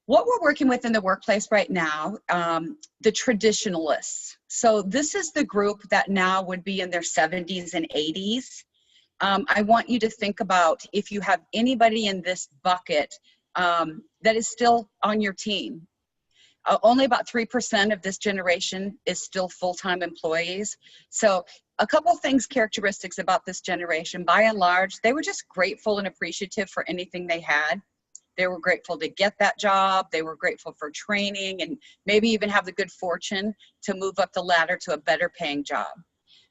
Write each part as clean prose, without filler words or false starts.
what we're working with in the workplace right now, the traditionalists. So this is the group that now would be in their 70s and 80s. I want you to think about if you have anybody in this bucket that is still on your team. Only about 3% of this generation is still full-time employees. So a couple of things, characteristics about this generation. By and large, they were just grateful and appreciative for anything they had. They were grateful to get that job. They were grateful for training and maybe even have the good fortune to move up the ladder to a better paying job.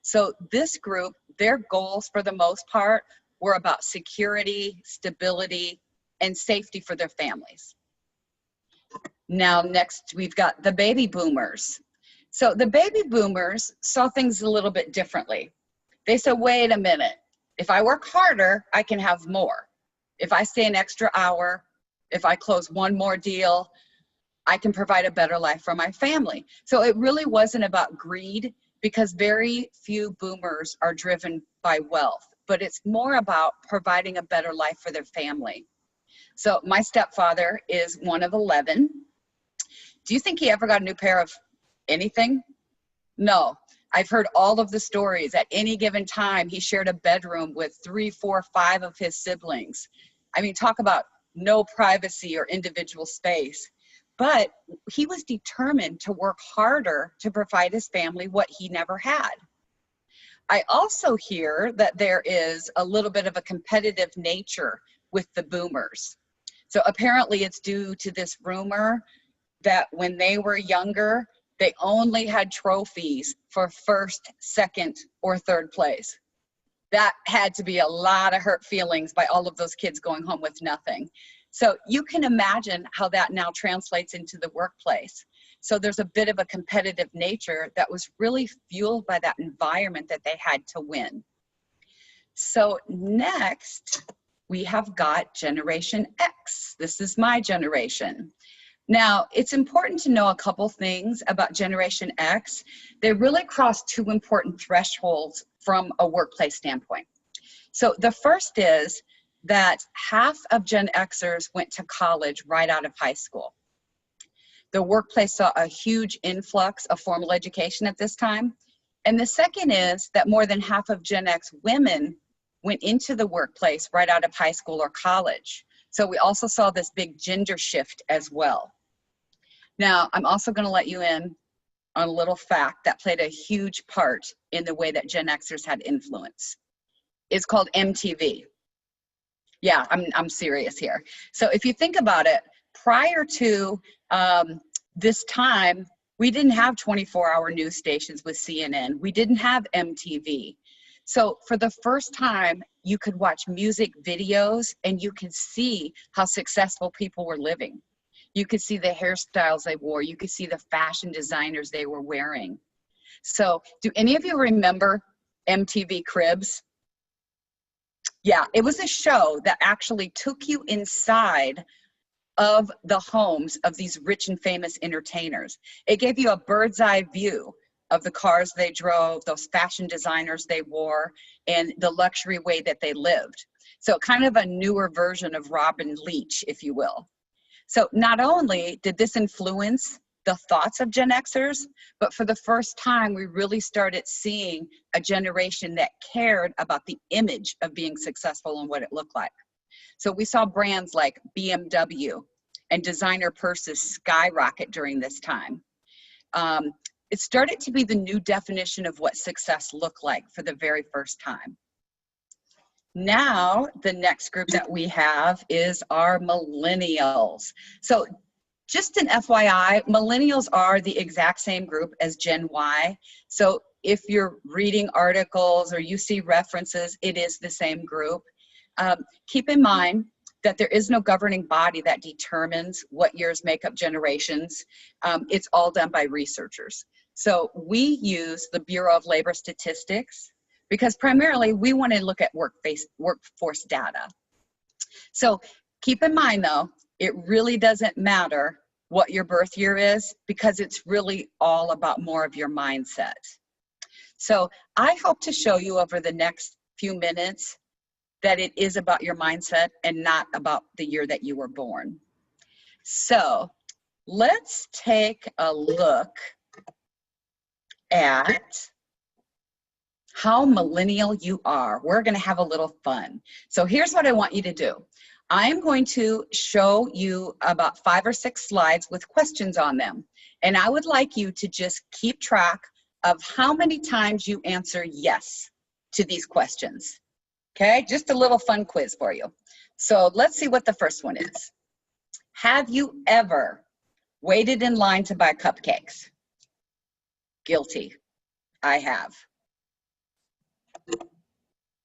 So this group, their goals for the most part were about security, stability, and safety for their families. Now, next, we've got the baby boomers. So the baby boomers saw things a little bit differently. They said, wait a minute, if I work harder, I can have more. If I stay an extra hour, if I close one more deal, I can provide a better life for my family. So it really wasn't about greed, because very few boomers are driven by wealth, but it's more about providing a better life for their family. So my stepfather is one of 11. Do you think he ever got a new pair of anything? No. I've heard all of the stories. At any given time, he shared a bedroom with 3, 4, 5 of his siblings. I mean, talk about no privacy or individual space. But he was determined to work harder to provide his family what he never had. I also hear that there is a little bit of a competitive nature with the boomers. So apparently it's due to this rumor that when they were younger, they only had trophies for first, second, or third place. That had to be a lot of hurt feelings by all of those kids going home with nothing. So you can imagine how that now translates into the workplace. So there's a bit of a competitive nature that was really fueled by that environment that they had to win. So next, we have got Generation X. This is my generation. Now, it's important to know a couple things about Generation X. They really cross two important thresholds from a workplace standpoint. So the first is that half of Gen Xers went to college right out of high school. The workplace saw a huge influx of formal education at this time. And the second is that more than half of Gen X women went into the workplace right out of high school or college. So we also saw this big gender shift as well. Now, I'm also going to let you in on a little fact that played a huge part in the way that Gen Xers had influence. It's called MTV. Yeah, I'm serious here. So if you think about it, prior to this time, we didn't have 24-hour news stations with CNN. We didn't have MTV. So for the first time, you could watch music videos and you could see how successful people were living. You could see the hairstyles they wore. You could see the fashion designers they were wearing. So do any of you remember MTV Cribs? Yeah, it was a show that actually took you inside of the homes of these rich and famous entertainers. It gave you a bird's eye view of the cars they drove, those fashion designers they wore, and the luxury way that they lived. So kind of a newer version of Robin Leach, if you will. So not only did this influence the thoughts of Gen Xers, but for the first time, we really started seeing a generation that cared about the image of being successful and what it looked like. So we saw brands like BMW and designer purses skyrocket during this time. It started to be the new definition of what success looked like for the very first time. Now, the next group that we have is our millennials. So just an FYI, millennials are the exact same group as Gen Y. So if you're reading articles or you see references, it is the same group. Keep in mind that there is no governing body that determines what years make up generations. It's all done by researchers. So we use the Bureau of Labor Statistics because primarily we want to look at workforce data. So keep in mind though, it really doesn't matter what your birth year is because it's really all about more of your mindset. So I hope to show you over the next few minutes that it is about your mindset and not about the year that you were born. So let's take a look at how millennial you are. We're going to have a little fun. So here's what I want you to do. I'm going to show you about 5 or 6 slides with questions on them. And I would like you to just keep track of how many times you answer yes to these questions. Okay, just a little fun quiz for you. So let's see what the first one is. Have you ever waited in line to buy cupcakes? Guilty. I have.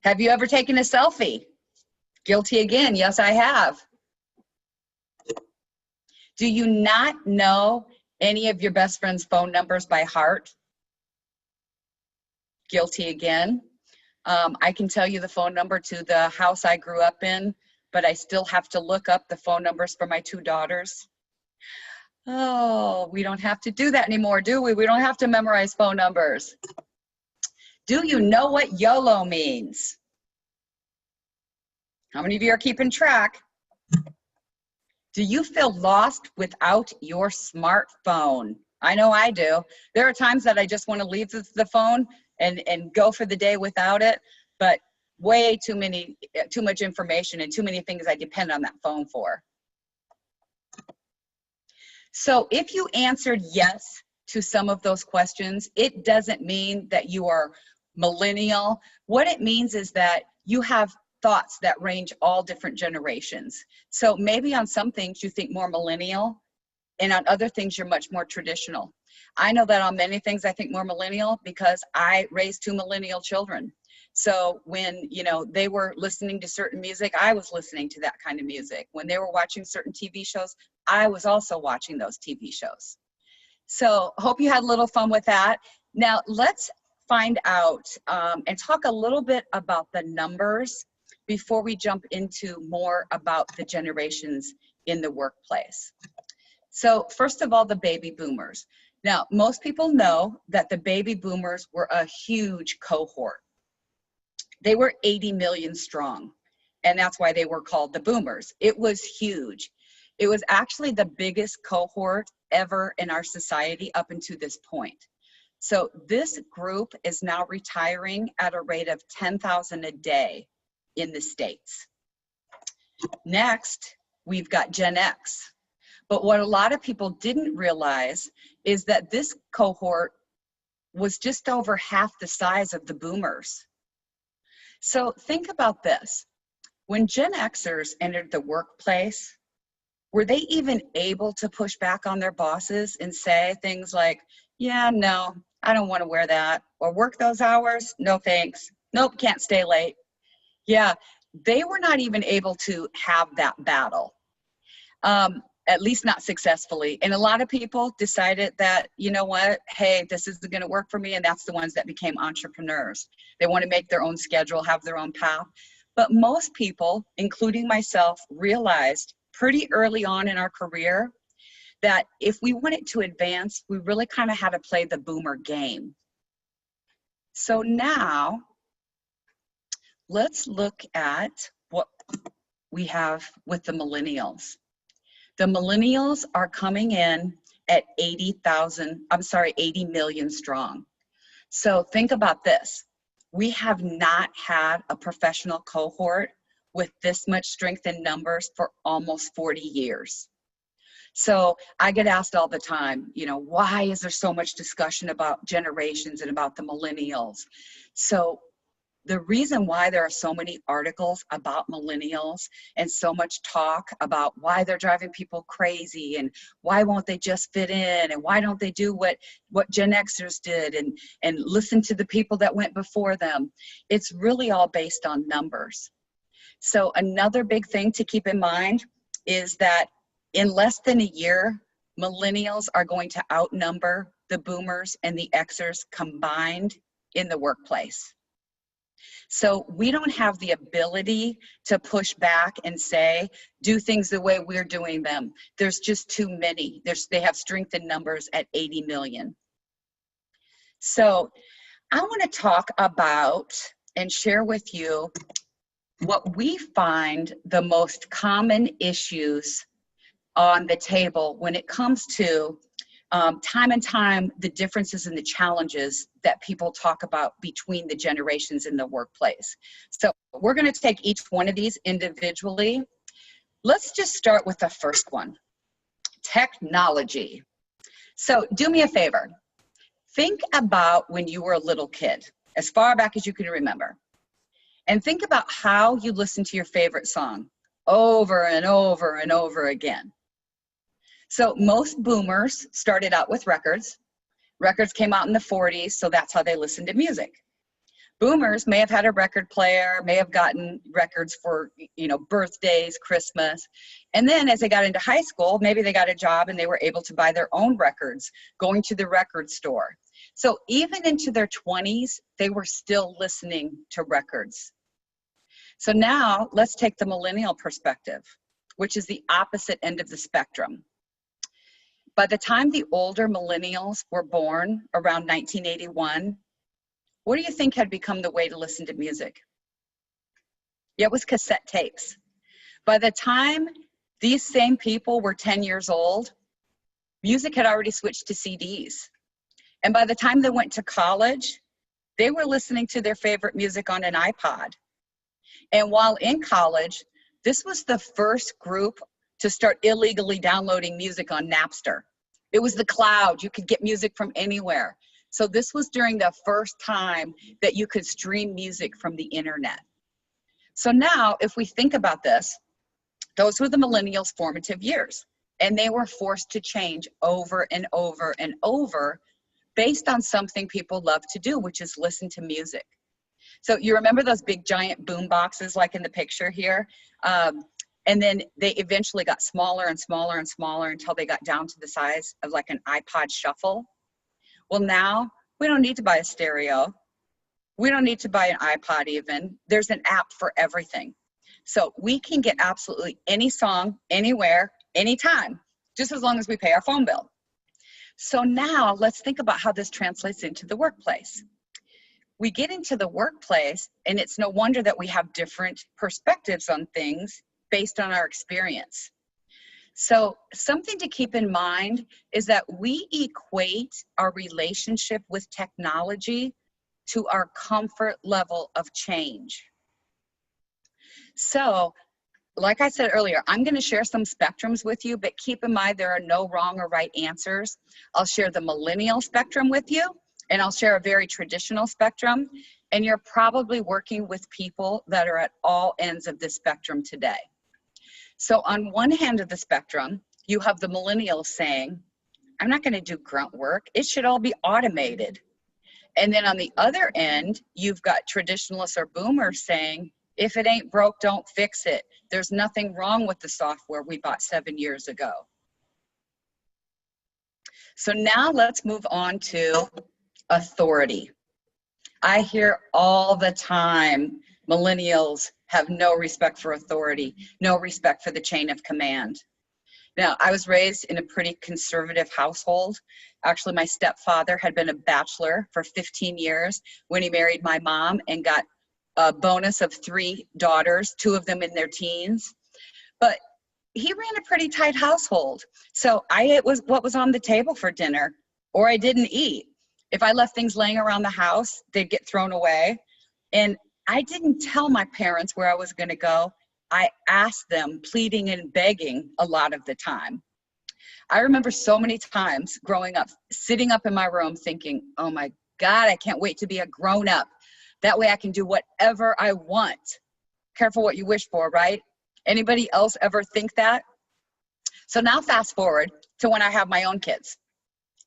Have you ever taken a selfie? Guilty again. Yes, I have. Do you not know any of your best friend's phone numbers by heart? Guilty again. I can tell you the phone number to the house I grew up in, but I still have to look up the phone numbers for my 2 daughters. Oh, we don't have to do that anymore, do we? We don't have to memorize phone numbers. Do you know what YOLO means? How many of you are keeping track? Do you feel lost without your smartphone? I know I do. There are times that I just want to leave the phone and go for the day without it, but way too much information and too many things I depend on that phone for. So if you answered yes to some of those questions, it doesn't mean that you are millennial. What it means is that you have thoughts that range all different generations. So maybe on some things you think more millennial, and on other things you're much more traditional. I know that on many things I think more millennial because I raised 2 millennial children. So when, you know, they were listening to certain music, I was listening to that kind of music. When they were watching certain TV shows, I was also watching those TV shows. So hope you had a little fun with that. Now let's find out and talk a little bit about the numbers before we jump into more about the generations in the workplace. So first of all, the baby boomers. Now, most people know that the baby boomers were a huge cohort. They were 80 million strong, and that's why they were called the boomers. It was huge. It was actually the biggest cohort ever in our society up until this point. So this group is now retiring at a rate of 10,000 a day in the States. Next, we've got Gen X. But what a lot of people didn't realize is that this cohort was just over half the size of the boomers. So think about this. When Gen Xers entered the workplace, were they even able to push back on their bosses and say things like, yeah, no, I don't want to wear that, or work those hours? No, thanks. Nope, can't stay late. Yeah, they were not even able to have that battle. At least not successfully. And a lot of people decided that, you know what, hey, this isn't going to work for me. And that's the ones that became entrepreneurs. They want to make their own schedule, have their own path. But most people, including myself, realized pretty early on in our career that if we wanted to advance, we really kind of had to play the boomer game. So now let's look at what we have with the millennials. The millennials are coming in at 80 million strong. So think about this. We have not had a professional cohort with this much strength in numbers for almost 40 years. So I get asked all the time, you know, why is there so much discussion about generations and about the millennials? So the reason why there are so many articles about millennials and so much talk about why they're driving people crazy and why won't they just fit in and why don't they do what Gen Xers did and listen to the people that went before them, it's really all based on numbers. So another big thing to keep in mind is that in less than a year, millennials are going to outnumber the boomers and the Xers combined in the workplace. So we don't have the ability to push back and say, do things the way we're doing them. There's just too many. They have strength in numbers at 80 million. So I want to talk about and share with you what we find the most common issues on the table when it comes to time and time the differences and the challenges that people talk about between the generations in the workplace. So we're going to take each one of these individually. Let's just start with the first one, technology. So do me a favor. Think about when you were a little kid, as far back as you can remember, and think about how you listened to your favorite song over and over and over again. So most boomers started out with records. Records came out in the 40s, so that's how they listened to music. Boomers may have had a record player, may have gotten records for, birthdays, Christmas. And then as they got into high school, maybe they got a job and they were able to buy their own records, going to the record store. So even into their 20s, they were still listening to records. So now let's take the millennial perspective, which is the opposite end of the spectrum. By the time the older millennials were born around 1981, what do you think had become the way to listen to music? Yeah, it was cassette tapes. By the time these same people were 10 years old, music had already switched to CDs. And by the time they went to college, they were listening to their favorite music on an iPod. And while in college, this was the first group to start illegally downloading music on Napster. It was the cloud. You could get music from anywhere. So this was during the first time that you could stream music from the internet. So now, if we think about this, those were the millennials' formative years, and they were forced to change over and over and over based on something people love to do, which is listen to music. So you remember those big giant boom boxes like in the picture here? And then they eventually got smaller and smaller and smaller until they got down to the size of like an iPod shuffle. Well, now we don't need to buy a stereo. We don't need to buy an iPod even. There's an app for everything. So we can get absolutely any song, anywhere, anytime, just as long as we pay our phone bill. So now let's think about how this translates into the workplace. We get into the workplace, and it's no wonder that we have different perspectives on things based on our experience. So something to keep in mind is that we equate our relationship with technology to our comfort level of change. So, like I said earlier, I'm going to share some spectrums with you, but keep in mind there are no wrong or right answers. I'll share the millennial spectrum with you, and I'll share a very traditional spectrum, and you're probably working with people that are at all ends of the spectrum today. So on one hand of the spectrum, you have the millennials saying, I'm not going to do grunt work. It should all be automated. And then on the other end, you've got traditionalists or boomers saying, if it ain't broke, don't fix it. There's nothing wrong with the software we bought 7 years ago. So now let's move on to authority. I hear all the time, millennials have no respect for authority, no respect for the chain of command. Now, I was raised in a pretty conservative household. Actually, my stepfather had been a bachelor for 15 years when he married my mom and got a bonus of 3 daughters, 2 of them in their teens. But he ran a pretty tight household. So I ate what was on the table for dinner, or I didn't eat. If I left things laying around the house, they'd get thrown away. And I didn't tell my parents where I was going to go. I asked them, pleading and begging a lot of the time. I remember so many times growing up, sitting up in my room thinking, oh my God, I can't wait to be a grown-up. That way I can do whatever I want. Careful what you wish for, right? Anybody else ever think that? So now fast forward to when I have my own kids.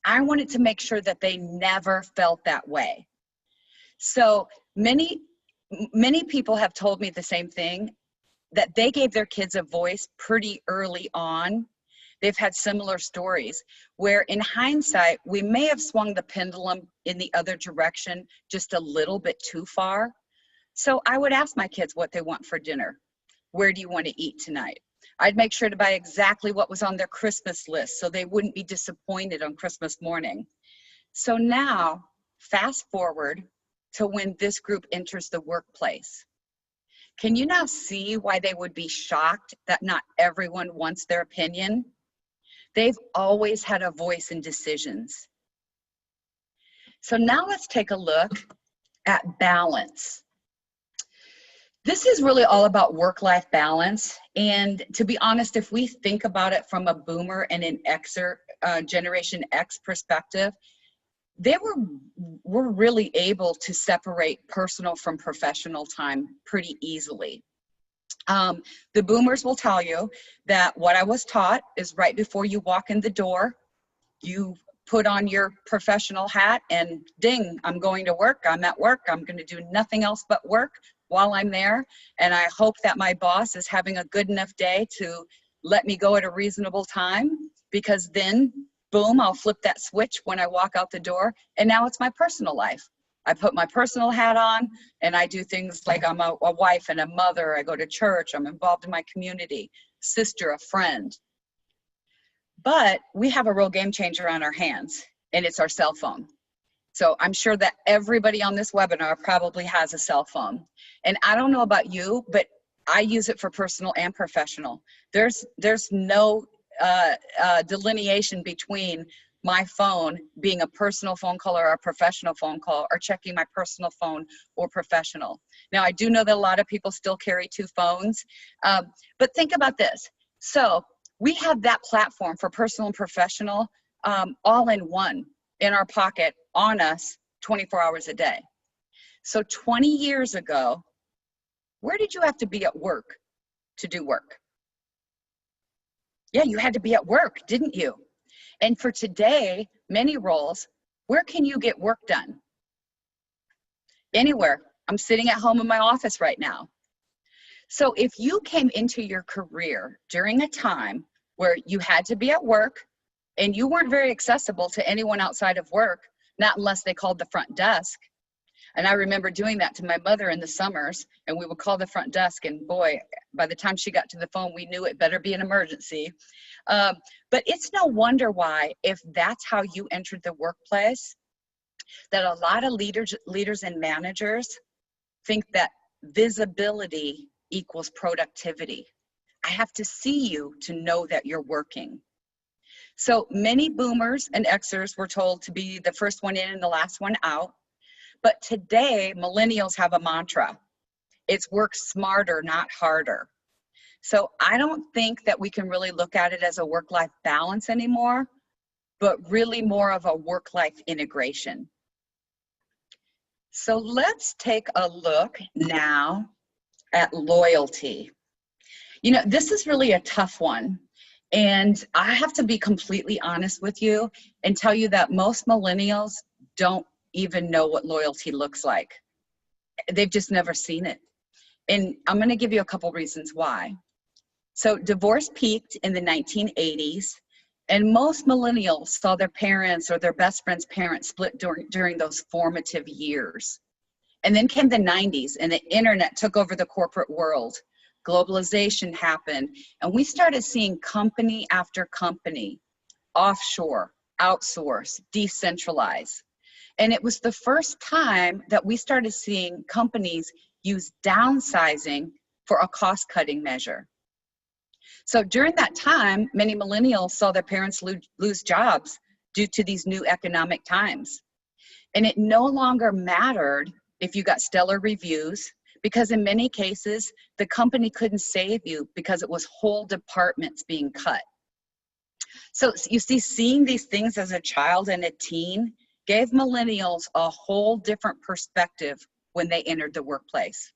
I wanted to make sure that they never felt that way. So many people have told me the same thing, that they gave their kids a voice pretty early on. They've had similar stories where in hindsight, we may have swung the pendulum in the other direction just a little bit too far. So I would ask my kids what they want for dinner. Where do you want to eat tonight? I'd make sure to buy exactly what was on their Christmas list so they wouldn't be disappointed on Christmas morning. So now, fast forward to when this group enters the workplace. Can you now see why they would be shocked that not everyone wants their opinion? They've always had a voice in decisions. So now let's take a look at balance. This is really all about work-life balance. And to be honest, if we think about it from a boomer and an Xer, Generation X perspective, they were really able to separate personal from professional time pretty easily. The boomers will tell you that what I was taught is right before you walk in the door, you put on your professional hat and ding, I'm going to work, I'm at work, I'm going to do nothing else but work while I'm there. And I hope that my boss is having a good enough day to let me go at a reasonable time, because then boom, I'll flip that switch when I walk out the door, and now it's my personal life. I put my personal hat on and I do things like I'm a wife and a mother. I go to church. I'm involved in my community, sister, a friend. But we have a real game changer on our hands, and it's our cell phone. So I'm sure that everybody on this webinar probably has a cell phone. And I don't know about you, but I use it for personal and professional. There's no delineation between my phone being a personal phone call or a professional phone call, or checking my personal phone or professional. Now, I do know that a lot of people still carry two phones, but think about this. So we have that platform for personal and professional all in one, in our pocket, on us 24 hours a day. So 20 years ago, where did you have to be at work to do work? Yeah, you had to be at work, didn't you? And for today, many roles, where can you get work done? Anywhere. I'm sitting at home in my office right now. So if you came into your career during a time where you had to be at work and you weren't very accessible to anyone outside of work, not unless they called the front desk. And I remember doing that to my mother in the summers, and we would call the front desk, and boy, by the time she got to the phone, we knew it better be an emergency. But it's no wonder why, if that's how you entered the workplace, that a lot of leaders and managers think that visibility equals productivity. I have to see you to know that you're working. So many boomers and Xers were told to be the first one in and the last one out. But today, millennials have a mantra. It's work smarter, not harder. So I don't think that we can really look at it as a work-life balance anymore, but really more of a work-life integration. So let's take a look now at loyalty. You know, this is really a tough one. And I have to be completely honest with you and tell you that most millennials don't even know what loyalty looks like. They've just never seen it. And I'm going to give you a couple reasons why. So divorce peaked in the 1980s, and most millennials saw their parents or their best friend's parents split during those formative years. And then came the 90s, and the internet took over the corporate world. Globalization happened, and we started seeing company after company offshore, outsource, decentralize. And it was the first time that we started seeing companies use downsizing for a cost-cutting measure. So during that time, many millennials saw their parents lose jobs due to these new economic times. And it no longer mattered if you got stellar reviews, because in many cases, the company couldn't save you because it was whole departments being cut. So you see, seeing these things as a child and a teen gave millennials a whole different perspective when they entered the workplace.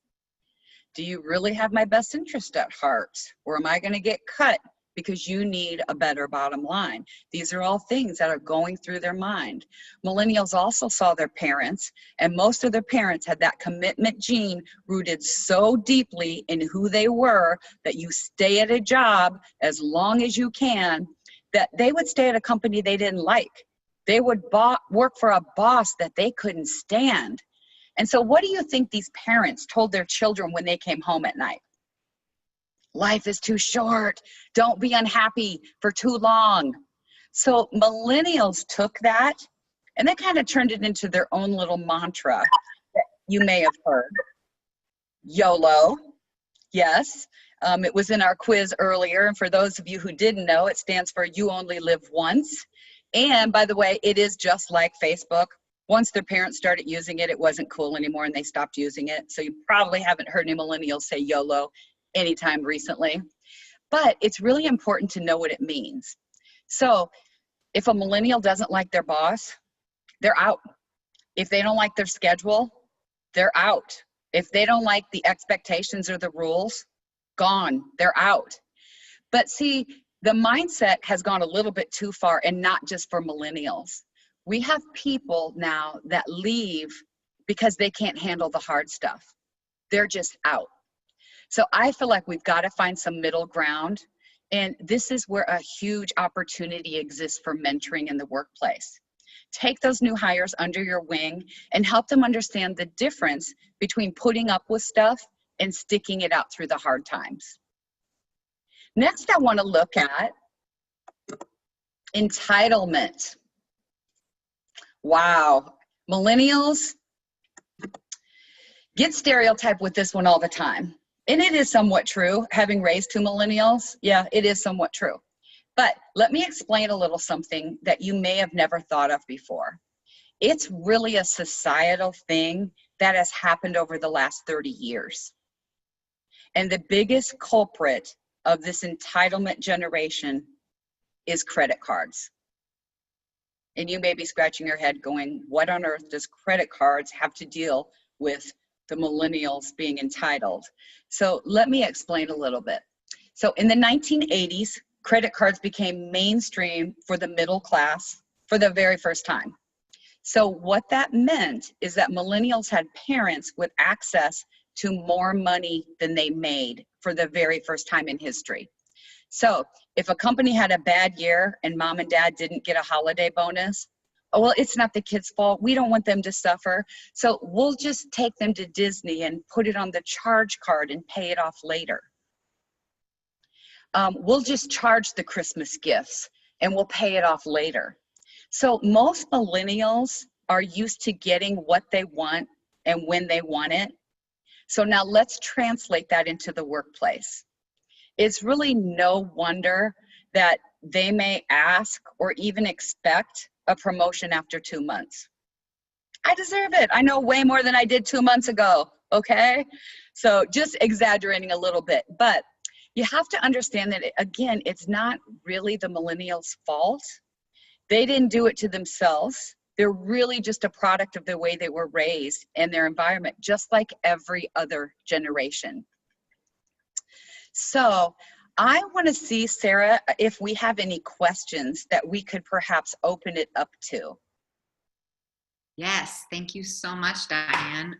Do you really have my best interest at heart? Or am I going to get cut because you need a better bottom line? These are all things that are going through their mind. Millennials also saw their parents, and most of their parents had that commitment gene rooted so deeply in who they were that you stay at a job as long as you can, that they would stay at a company they didn't like. They would work for a boss that they couldn't stand. And so what do you think these parents told their children when they came home at night? Life is too short. Don't be unhappy for too long. So millennials took that and they kind of turned it into their own little mantra that you may have heard. YOLO, yes. It was in our quiz earlier, and for those of you who didn't know, it stands for You Only Live Once. And by the way, it is just like Facebook. Once their parents started using it, it wasn't cool anymore and they stopped using it. So you probably haven't heard any millennials say YOLO anytime recently. But it's really important to know what it means. So if a millennial doesn't like their boss, they're out. If they don't like their schedule, they're out. If they don't like the expectations or the rules, gone, they're out. But see, the mindset has gone a little bit too far, and not just for millennials. We have people now that leave because they can't handle the hard stuff. They're just out. So I feel like we've got to find some middle ground, and this is where a huge opportunity exists for mentoring in the workplace. Take those new hires under your wing and help them understand the difference between putting up with stuff and sticking it out through the hard times. Next, I want to look at entitlement. Wow, millennials get stereotyped with this one all the time. And it is somewhat true, having raised two millennials, yeah, it is somewhat true. But let me explain a little something that you may have never thought of before. It's really a societal thing that has happened over the last 30 years. And the biggest culprit of this entitlement generation is credit cards. And you may be scratching your head going, what on earth does credit cards have to deal with the millennials being entitled? So let me explain a little bit. So in the 1980s, credit cards became mainstream for the middle class for the very first time. So what that meant is that millennials had parents with access to more money than they made for the very first time in history. So if a company had a bad year and mom and dad didn't get a holiday bonus, oh, well, it's not the kids' fault. We don't want them to suffer. So we'll just take them to Disney and put it on the charge card and pay it off later. We'll just charge the Christmas gifts and we'll pay it off later. So most millennials are used to getting what they want and when they want it. So now let's translate that into the workplace. It's really no wonder that they may ask or even expect a promotion after 2 months. I deserve it. I know way more than I did 2 months ago, okay? So just exaggerating a little bit, but you have to understand that, again, it's not really the millennials' fault. They didn't do it to themselves. They're really just a product of the way they were raised and their environment, just like every other generation. So I want to see, Sarah, if we have any questions that we could perhaps open it up to. Yes, thank you so much, Diane.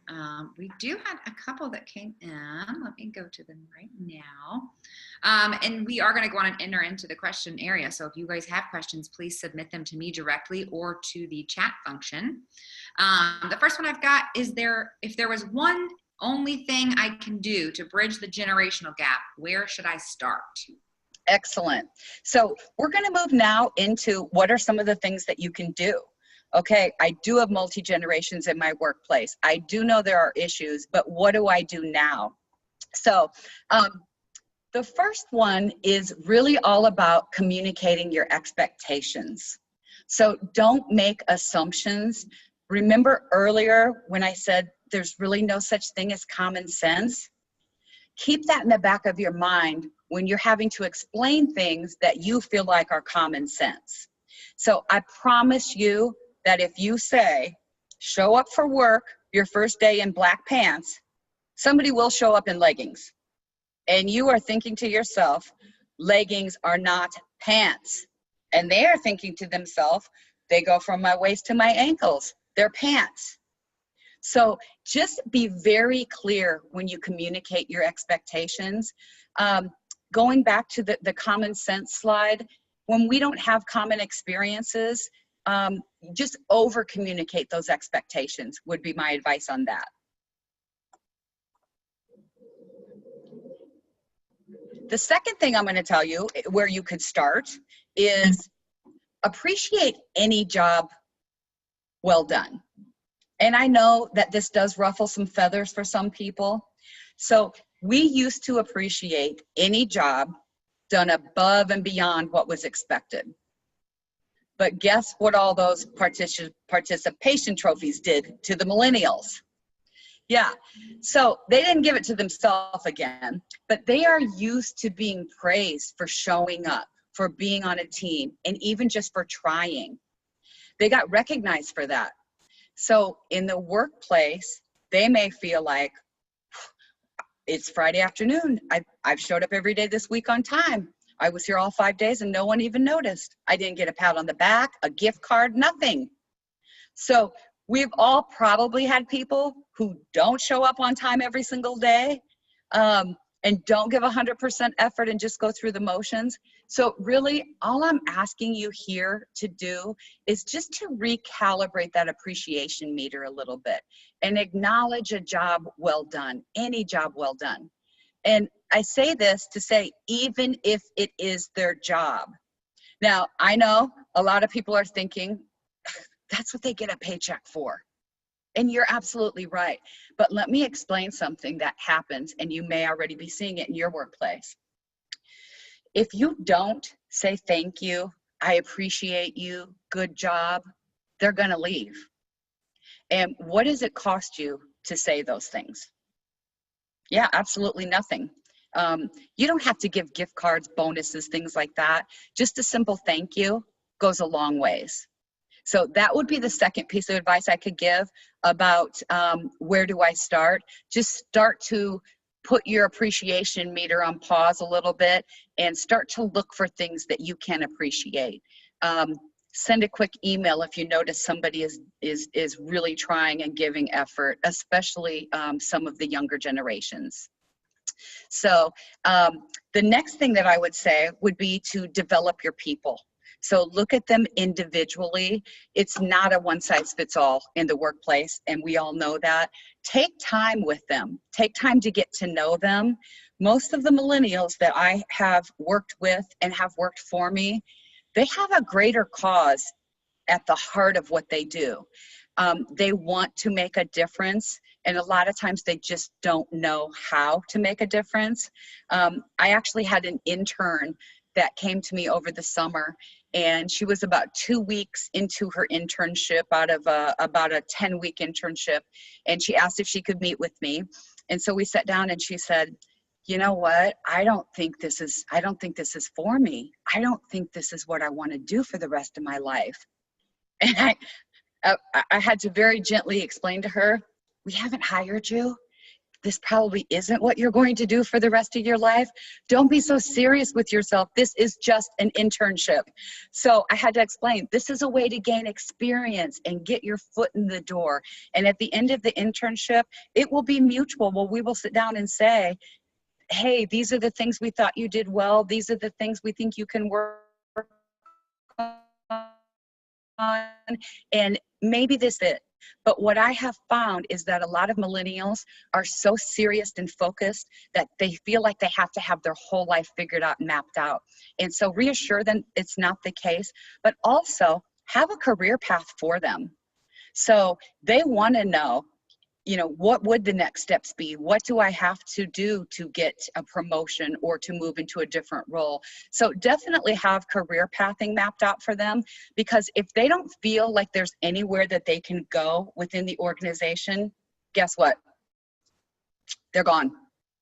We do have a couple that came in. Let me go to them right now. And we are going to go on and enter into the question area. So if you guys have questions, please submit them to me directly or to the chat function. The first one I've got is if there was one only thing I can do to bridge the generational gap, where should I start? Excellent. So we're going to move now into what are some of the things that you can do. Okay, I do have multi-generations in my workplace. I do know there are issues, but what do I do now? So the first one is really all about communicating your expectations. So don't make assumptions. Remember earlier when I said there's really no such thing as common sense? Keep that in the back of your mind when you're having to explain things that you feel like are common sense. So I promise you that if you say, show up for work your first day in black pants, somebody will show up in leggings. And you are thinking to yourself, leggings are not pants. And they are thinking to themselves, they go from my waist to my ankles. They're pants. So just be very clear when you communicate your expectations. Going back to the common sense slide, when we don't have common experiences, just over communicate those expectations would be my advice on that. The second thing I'm going to tell you where you could start is appreciate any job well done. And I know that this does ruffle some feathers for some people. So We used to appreciate any job done above and beyond what was expected. But guess what all those participation trophies did to the millennials? Yeah, so they didn't give it to themselves again, but they are used to being praised for showing up, for being on a team, and even just for trying. They got recognized for that. So in the workplace, they may feel like, it's Friday afternoon. I've showed up every day this week on time. I was here all 5 days and no one even noticed. I didn't get a pat on the back, a gift card, nothing. So we've all probably had people who don't show up on time every single day, and don't give 100% effort and just go through the motions. So really, all I'm asking you here to do is just to recalibrate that appreciation meter a little bit and acknowledge a job well done, any job well done. And I say this to say, even if it is their job. Now, I know a lot of people are thinking, that's what they get a paycheck for. And you're absolutely right. But let me explain something that happens, and you may already be seeing it in your workplace. If you don't say thank you, I appreciate you, good job, they're going to leave. And what does it cost you to say those things? Yeah, absolutely nothing. You don't have to give gift cards, bonuses, things like that. Just a simple thank you goes a long ways. So that would be the second piece of advice I could give about where do I start. Just start to put your appreciation meter on pause a little bit and start to look for things that you can appreciate. Send a quick email if you notice somebody is really trying and giving effort, especially some of the younger generations. So the next thing that I would say would be to develop your people. So look at them individually. It's not a one-size-fits-all in the workplace, and we all know that. Take time with them. Take time to get to know them. Most of the millennials that I have worked with and have worked for me, they have a greater cause at the heart of what they do. They want to make a difference, and a lot of times they just don't know how to make a difference. I actually had an intern that came to me over the summer, and she was about 2 weeks into her internship out of about a 10-week internship, and she asked if she could meet with me. And so we sat down and she said, you know what, I don't think this is for me. I don't think this is what I want to do for the rest of my life. And I had to very gently explain to her, we haven't hired you. This probably isn't what you're going to do for the rest of your life. Don't be so serious with yourself. This is just an internship. So I had to explain, this is a way to gain experience and get your foot in the door. And at the end of the internship, it will be mutual. Well, we will sit down and say, hey, these are the things we thought you did well. These are the things we think you can work on. And maybe this is it. But what I have found is that a lot of millennials are so serious and focused that they feel like they have to have their whole life figured out and mapped out. And so reassure them it's not the case, but also have a career path for them. So they want to know, you know, what would the next steps be? What do I have to do to get a promotion or to move into a different role? So definitely have career pathing mapped out for them, because if they don't feel like there's anywhere that they can go within the organization, guess what? They're gone.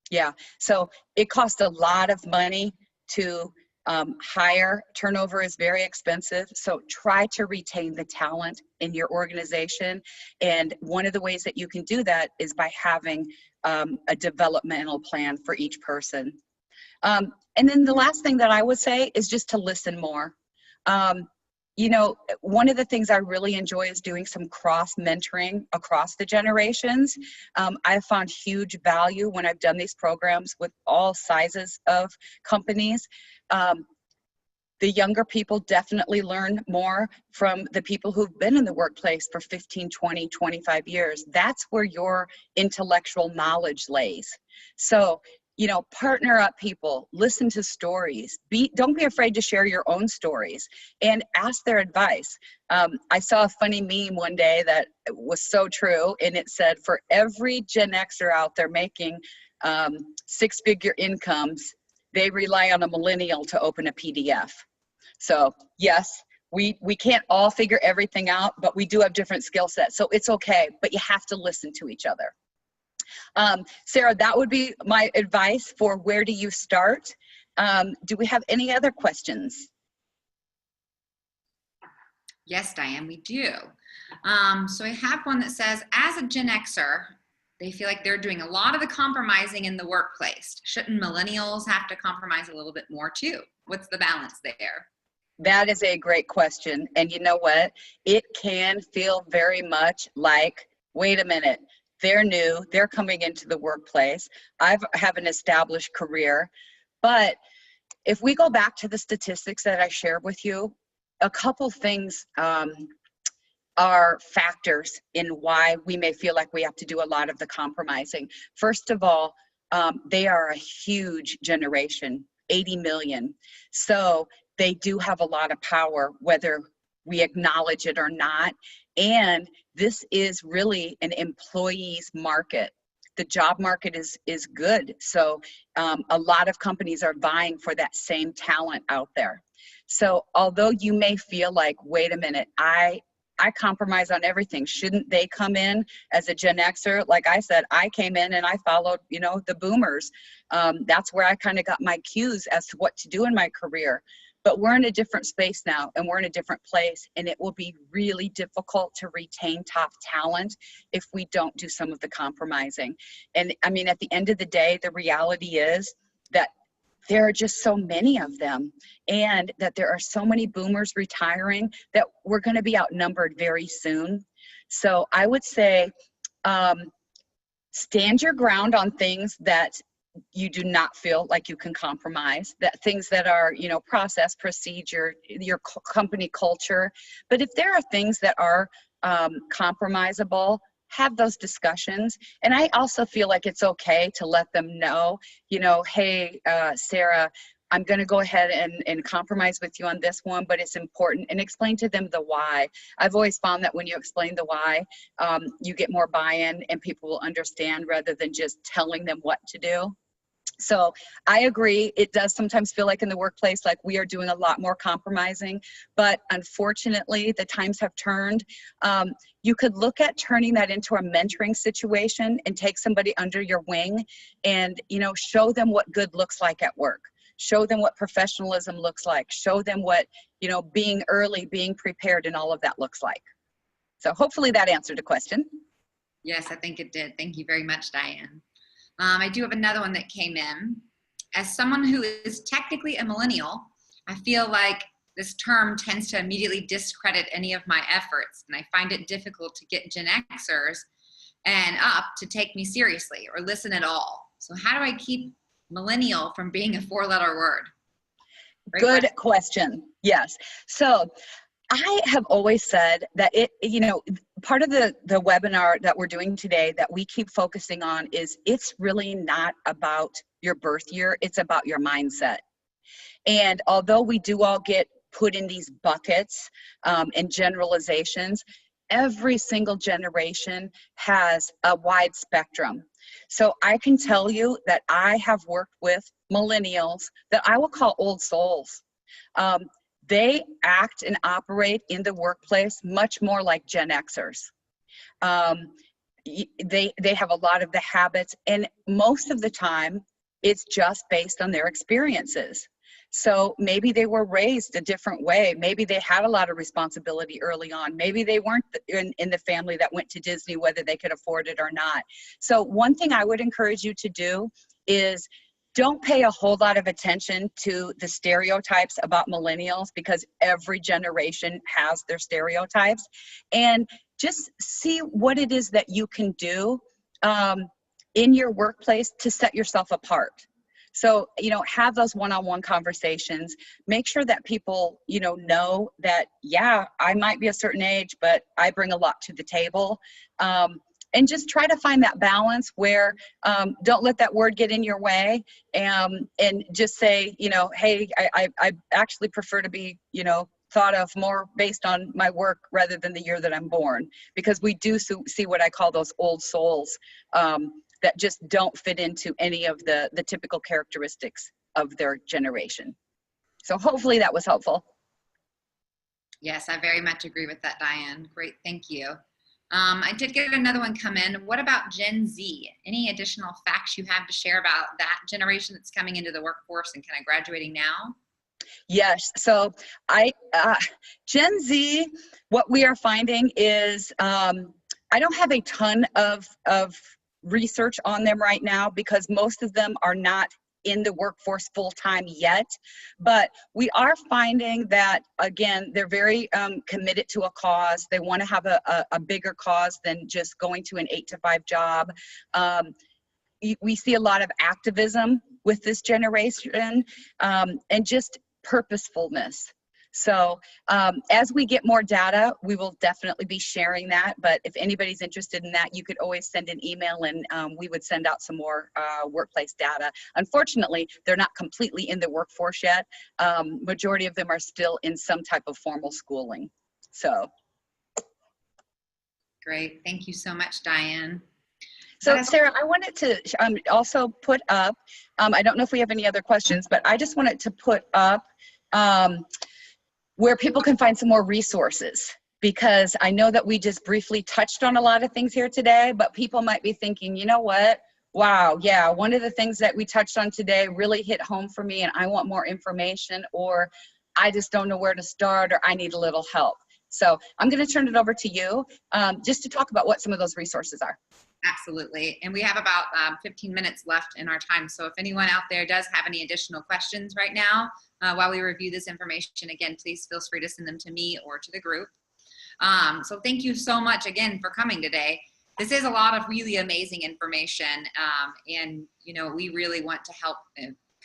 Yeah. So it costs a lot of money to hire. Turnover is very expensive. So try to retain the talent in your organization. And one of the ways that you can do that is by having a developmental plan for each person. And then the last thing that I would say is just to listen more. You know, one of the things I really enjoy is doing some cross mentoring across the generations. I've found huge value when I've done these programs with all sizes of companies. The younger people definitely learn more from the people who've been in the workplace for 15, 20, 25 years. That's where your intellectual knowledge lays. So, you know, partner up people, listen to stories, don't be afraid to share your own stories and ask their advice. I saw a funny meme one day that was so true, and it said, for every Gen Xer out there making six-figure incomes, they rely on a millennial to open a PDF. So yes, we can't all figure everything out, but we do have different skill sets. So it's okay, but you have to listen to each other. Sarah, that would be my advice for where do you start. Do we have any other questions? Yes, Diane, we do. So I have one that says, as a Gen Xer, they feel like they're doing a lot of the compromising in the workplace. Shouldn't millennials have to compromise a little bit more too? What's the balance there? That is a great question. And you know what? It can feel very much like, wait a minute, they're new, they're coming into the workplace. I have an established career. But if we go back to the statistics that I shared with you, a couple things are factors in why we may feel like we have to do a lot of the compromising. First of all, they are a huge generation, 80 million. So they do have a lot of power, whether we acknowledge it or not. And this is really an employee's market. The job market is good. So a lot of companies are vying for that same talent out there. So although you may feel like, wait a minute, I compromise on everything. Shouldn't they come in as a Gen Xer? Like I said, I came in and I followed, you know, the boomers. That's where I kind of got my cues as to what to do in my career. But we're in a different space now and we're in a different place, and it will be really difficult to retain top talent if we don't do some of the compromising. And I mean, at the end of the day, the reality is that there are just so many of them, and that there are so many boomers retiring that we're going to be outnumbered very soon. So I would say stand your ground on things that you do not feel like you can compromise, that things that are, you know, process, procedure, your company culture. But if there are things that are compromisable, have those discussions. And I also feel like it's okay to let them know, you know, hey, Sarah, I'm going to go ahead and compromise with you on this one, but it's important, and explain to them the why. I've always found that when you explain the why, you get more buy-in and people will understand rather than just telling them what to do. So I agree, it does sometimes feel like in the workplace like we are doing a lot more compromising, but unfortunately the times have turned. You could look at turning that into a mentoring situation and take somebody under your wing and, you know, show them what good looks like at work. Show them what professionalism looks like. Show them what, you know, being early, being prepared, and all of that looks like. So hopefully that answered the question. Yes, I think it did. Thank you very much, Diane. I do have another one that came in. As someone who is technically a millennial, I feel like this term tends to immediately discredit any of my efforts, and I find it difficult to get Gen Xers and up to take me seriously or listen at all. So how do I keep millennial from being a four-letter word? Good question. Yes. So I have always said that it, you know, part of the webinar that we're doing today that we keep focusing on is it's really not about your birth year, it's about your mindset. And although we do all get put in these buckets and generalizations, every single generation has a wide spectrum. So I can tell you that I have worked with millennials that I will call old souls. They act and operate in the workplace much more like Gen Xers. They have a lot of the habits, and most of the time it's just based on their experiences. So maybe they were raised a different way. Maybe they had a lot of responsibility early on. Maybe they weren't in the family that went to Disney, whether they could afford it or not. So one thing I would encourage you to do is don't pay a whole lot of attention to the stereotypes about millennials, because every generation has their stereotypes, and just see what it is that you can do in your workplace to set yourself apart. So, you know, have those one-on-one conversations. Make sure that people, you know that, yeah, I might be a certain age, but I bring a lot to the table. And just try to find that balance where don't let that word get in your way, and just say, you know, hey, I actually prefer to be, you know, thought of more based on my work rather than the year that I'm born, because we do see what I call those old souls that just don't fit into any of the typical characteristics of their generation. So hopefully that was helpful. Yes, I very much agree with that, Diane. Great, thank you. I did get another one come in. What about Gen Z? Any additional facts you have to share about that generation that's coming into the workforce and kind of graduating now? Yes, so Gen Z, what we are finding is, I don't have a ton of research on them right now because most of them are not in the workforce full-time yet, but we are finding that, again, they're very committed to a cause. They want to have a bigger cause than just going to an 8-to-5 job. We see a lot of activism with this generation, and just purposefulness. So as we get more data, we will definitely be sharing that. But if anybody's interested in that, you could always send an email and we would send out some more workplace data. Unfortunately, they're not completely in the workforce yet. Majority of them are still in some type of formal schooling. So. Great. Thank you so much, Diane. So Sarah, I wanted to also put up, I don't know if we have any other questions, but I just wanted to put up where people can find some more resources, because I know that we just briefly touched on a lot of things here today, but people might be thinking, you know what? Wow, yeah, one of the things that we touched on today really hit home for me and I want more information, or I just don't know where to start, or I need a little help. So I'm going to turn it over to you just to talk about what some of those resources are. Absolutely. And we have about 15 minutes left in our time. So if anyone out there does have any additional questions right now, while we review this information, again, please feel free to send them to me or to the group. So thank you so much again for coming today. This is a lot of really amazing information. And, you know, we really want to help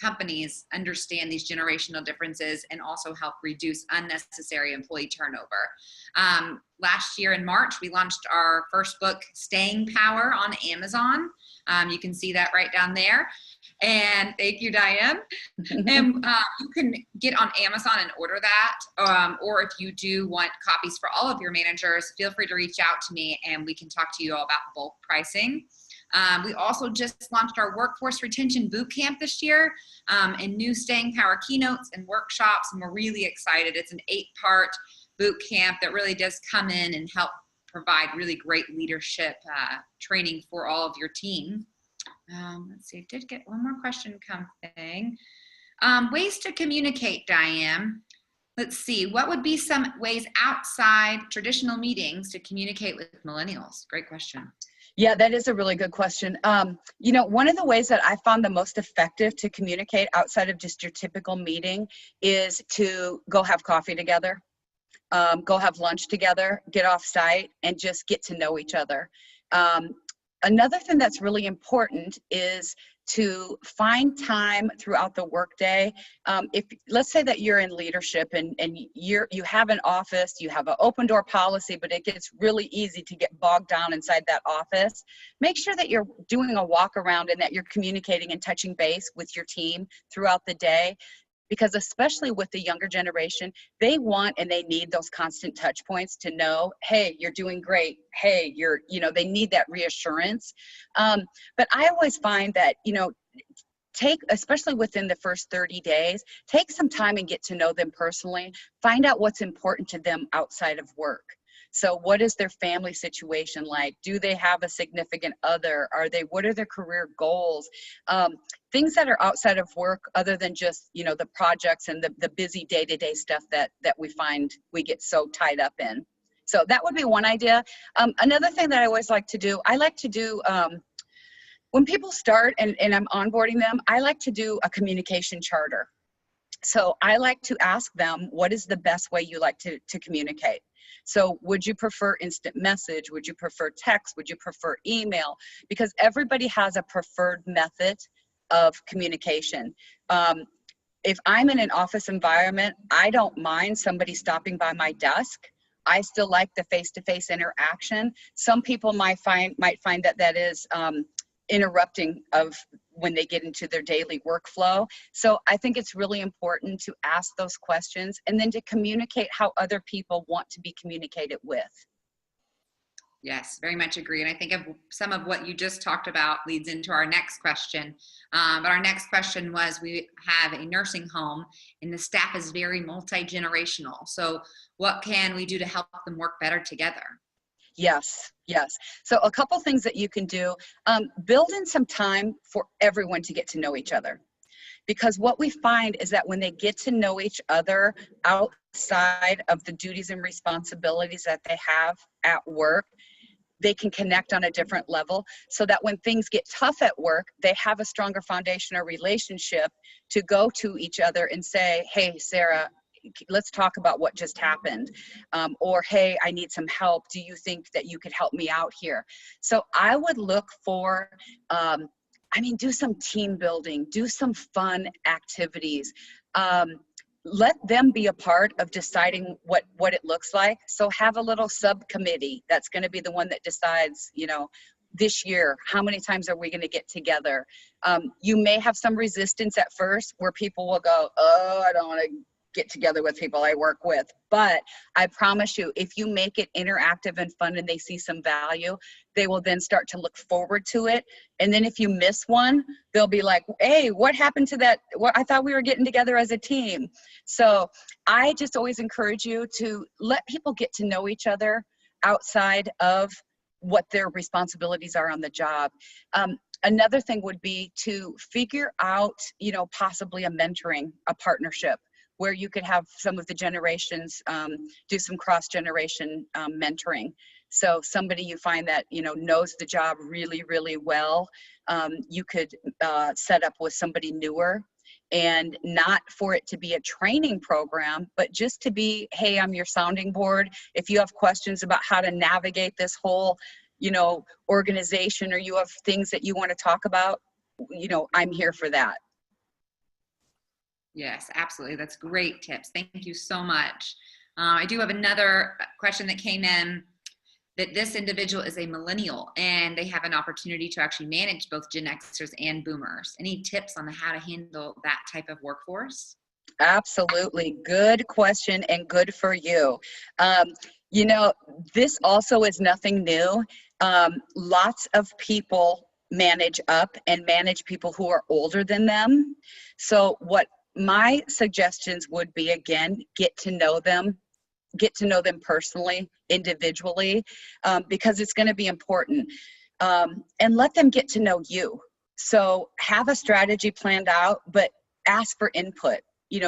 companies understand these generational differences and also help reduce unnecessary employee turnover. Last year in March, we launched our first book, Staying Power, on Amazon. You can see that right down there. And thank you, Diane. And you can get on Amazon and order that. Or if you do want copies for all of your managers, feel free to reach out to me and we can talk to you all about bulk pricing. We also just launched our Workforce Retention Bootcamp this year, and new Staying Power keynotes and workshops, and we're really excited. It's an 8-part boot camp that really does come in and help provide really great leadership training for all of your team. Let's see, I did get one more question come thing. Ways to communicate, Diane. Let's see, what would be some ways outside traditional meetings to communicate with millennials? Great question. Yeah, that is a really good question. You know, one of the ways that I found the most effective to communicate outside of just your typical meeting is to go have coffee together. Go have lunch together, get off site, and just get to know each other. Another thing that's really important is to find time throughout the workday. If let's say that you're in leadership and you have an office, you have an open door policy, but it gets really easy to get bogged down inside that office. Make sure that you're doing a walk around and that you're communicating and touching base with your team throughout the day. Because especially with the younger generation, they want and they need those constant touch points to know, hey, you're doing great. Hey, they need that reassurance. But I always find that, especially within the first 30 days, take some time and get to know them personally. Find out what's important to them outside of work. So what is their family situation like? Do they have a significant other? What are their career goals? Things that are outside of work other than just, the projects and the busy day-to-day stuff that we find we get so tied up in. So that would be one idea. Another thing that I always like to do, when people start and I'm onboarding them, I like to do a communication charter. So I like to ask them, what is the best way you like to communicate? So would you prefer instant message? Would you prefer text? Would you prefer email? Because everybody has a preferred method of communication. If I'm in an office environment, I don't mind somebody stopping by my desk. I still like the face-to-face interaction. Some people might find that is interrupting of when they get into their daily workflow. So I think it's really important to ask those questions and then to communicate how other people want to be communicated with. Yes, very much agree. And I think of some of what you just talked about leads into our next question. But our next question was, we have a nursing home and the staff is very multi-generational. So what can we do to help them work better together? Yes, yes. So a couple things that you can do, build in some time for everyone to get to know each other. Because what we find is that when they get to know each other outside of the duties and responsibilities that they have at work, they can connect on a different level, so that when things get tough at work, they have a stronger foundation or relationship to go to each other and say, hey, Sarah, let's talk about what just happened. Or, hey, I need some help. Do you think that you could help me out here? So I would look for, do some team building, do some fun activities. Let them be a part of deciding what it looks like. So have a little subcommittee that's going to be the one that decides, this year, how many times are we going to get together? You may have some resistance at first where people will go, oh, I don't want to get together with people I work with. But I promise you, if you make it interactive and fun and they see some value, they will then start to look forward to it. And then if you miss one, they'll be like, hey, what happened to that? I thought we were getting together as a team. So I just always encourage you to let people get to know each other outside of what their responsibilities are on the job. Another thing would be to figure out, possibly a partnership where you could have some of the generations do some cross-generation mentoring. So somebody you find that, knows the job really, really well, you could set up with somebody newer, and not for it to be a training program, but just to be, hey, I'm your sounding board. If you have questions about how to navigate this whole, organization, or you have things that you want to talk about, I'm here for that. Yes, absolutely. That's great tips. Thank you so much. I do have another question that came in, that this individual is a millennial and they have an opportunity to actually manage both Gen Xers and boomers. Any tips on how to handle that type of workforce? Absolutely. Good question, and good for you. This also is nothing new. Lots of people manage up and manage people who are older than them. So what my suggestions would be, again, get to know them personally, individually, because it's going to be important. And let them get to know you. So have a strategy planned out, but ask for input.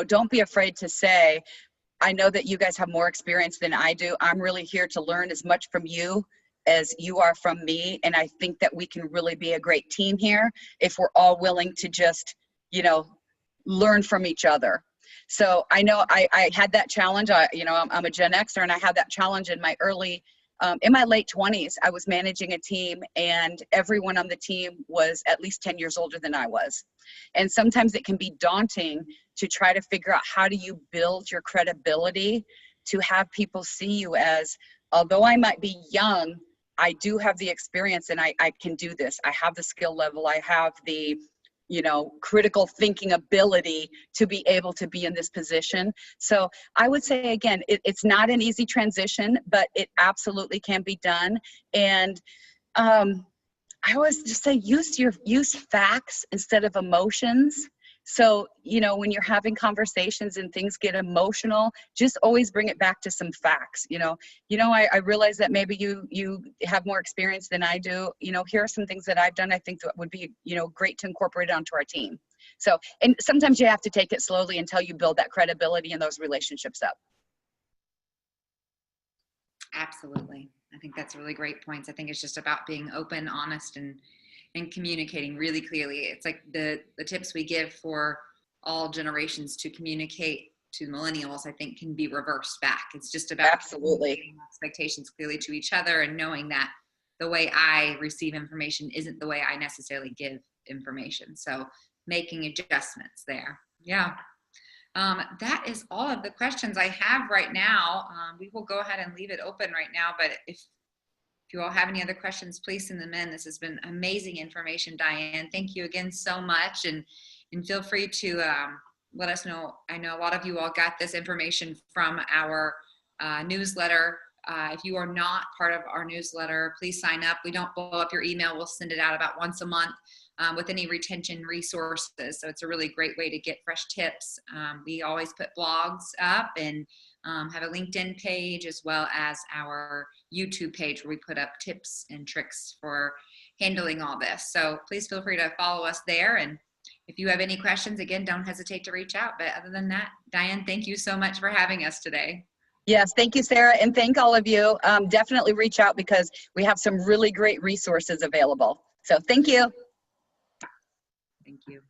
Don't be afraid to say, I know that you guys have more experience than I do. I'm really here to learn as much from you as you are from me. And I think that we can really be a great team here if we're all willing to just, learn from each other. So I know I had that challenge. I'm a Gen Xer, and I had that challenge in my late 20s. I was managing a team, and everyone on the team was at least 10 years older than I was. And sometimes it can be daunting to try to figure out, how do you build your credibility to have people see you as, although I might be young, I do have the experience, and I can do this. I have the skill level. I have the critical thinking ability to be able to be in this position. So I would say, again, it's not an easy transition, but it absolutely can be done. And I always just say, use facts instead of emotions. So, when you're having conversations and things get emotional, just always bring it back to some facts. I realize that maybe you have more experience than I do. Here are some things that I've done I think that would be, great to incorporate onto our team. So, and sometimes you have to take it slowly until you build that credibility and those relationships up. Absolutely. I think that's really great points. I think it's just about being open, honest, and communicating really clearly. It's like the tips we give for all generations to communicate to millennials, I think, can be reversed back. It's just about absolutely expectations clearly to each other, and knowing that the way I receive information isn't the way I necessarily give information. So making adjustments there. Yeah. That is all of the questions I have right now. We will go ahead and leave it open right now, but if you all have any other questions, please send them in. This has been amazing information, Diane. Thank you again so much. And feel free to let us know. I know a lot of you all got this information from our newsletter If you are not part of our newsletter, please sign up. We don't blow up your email. We'll send it out about once a month with any retention resources. So it's a really great way to get fresh tips. We always put blogs up and have a LinkedIn page as well as our YouTube page where we put up tips and tricks for handling all this. So please feel free to follow us there. And if you have any questions, again, don't hesitate to reach out. But other than that, Diane, thank you so much for having us today. Yes, thank you, Sarah, and thank all of you. Definitely reach out because we have some really great resources available. So thank you. Thank you.